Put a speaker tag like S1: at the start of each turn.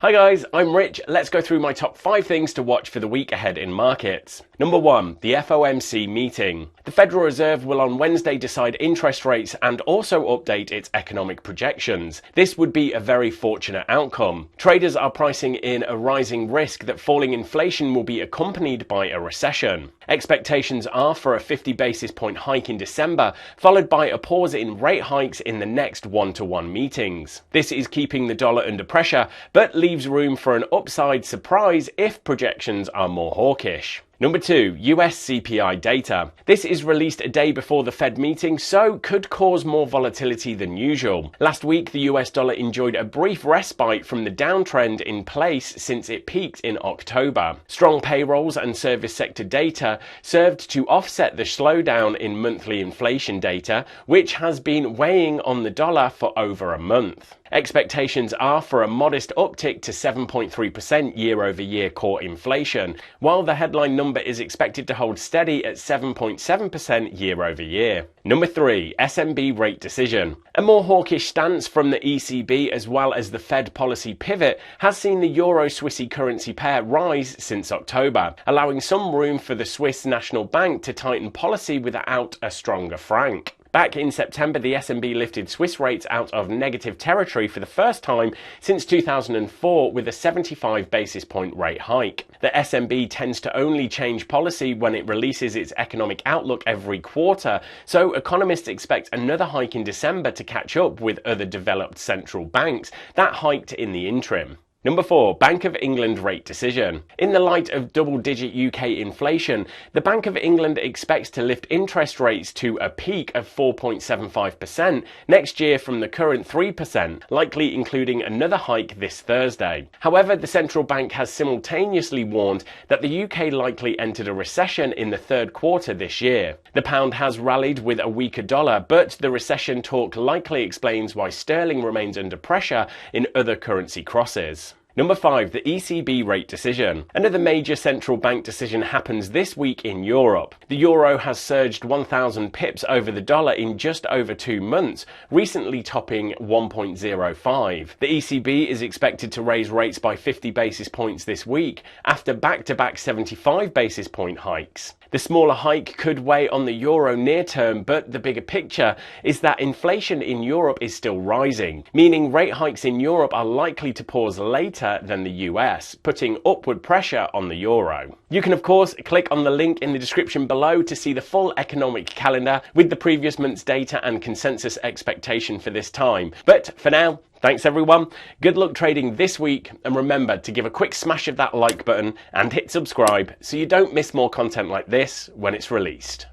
S1: Hi guys, I'm Rich. Let's go through my top 5 things to watch for the week ahead in markets. Number 1, the FOMC meeting. The Federal Reserve will on Wednesday decide interest rates and also update its economic projections. This would be a very fortunate outcome. Traders are pricing in a rising risk that falling inflation will be accompanied by a recession. Expectations are for a 50 basis point hike in December, followed by a pause in rate hikes in the next one-to-one meetings. This is keeping the dollar under pressure, but leaves room for an upside surprise if projections are more hawkish. Number 2, US CPI data. This is released a day before the Fed meeting, so could cause more volatility than usual. Last week, the US dollar enjoyed a brief respite from the downtrend in place since it peaked in October. Strong payrolls and service sector data served to offset the slowdown in monthly inflation data, which has been weighing on the dollar for over a month. Expectations are for a modest uptick to 7.3% year-over-year core inflation, while the headline number is expected to hold steady at 7.7% year-over-year. Number 3, SMB rate decision. A more hawkish stance from the ECB as well as the Fed policy pivot has seen the Euro-Swissy currency pair rise since October, allowing some room for the Swiss National Bank to tighten policy without a stronger franc. Back in September, the SNB lifted Swiss rates out of negative territory for the first time since 2004 with a 75 basis point rate hike. The SNB tends to only change policy when it releases its economic outlook every quarter, so economists expect another hike in December to catch up with other developed central banks that hiked in the interim. Number 4, Bank of England rate decision. In the light of double-digit UK inflation, the Bank of England expects to lift interest rates to a peak of 4.75% next year from the current 3%, likely including another hike this Thursday. However, the central bank has simultaneously warned that the UK likely entered a recession in the third quarter this year. The pound has rallied with a weaker dollar, but the recession talk likely explains why sterling remains under pressure in other currency crosses. Number 5, the ECB rate decision. Another major central bank decision happens this week in Europe. The euro has surged 1,000 pips over the dollar in just over 2 months, recently topping 1.05. The ECB is expected to raise rates by 50 basis points this week after back-to-back 75 basis point hikes. The smaller hike could weigh on the euro near term, but the bigger picture is that inflation in Europe is still rising, meaning rate hikes in Europe are likely to pause later than the US, putting upward pressure on the euro. You can of course click on the link in the description below to see the full economic calendar with the previous month's data and consensus expectation for this time. But for now, thanks everyone, good luck trading this week, and remember to give a quick smash of that like button and hit subscribe so you don't miss more content like this when it's released.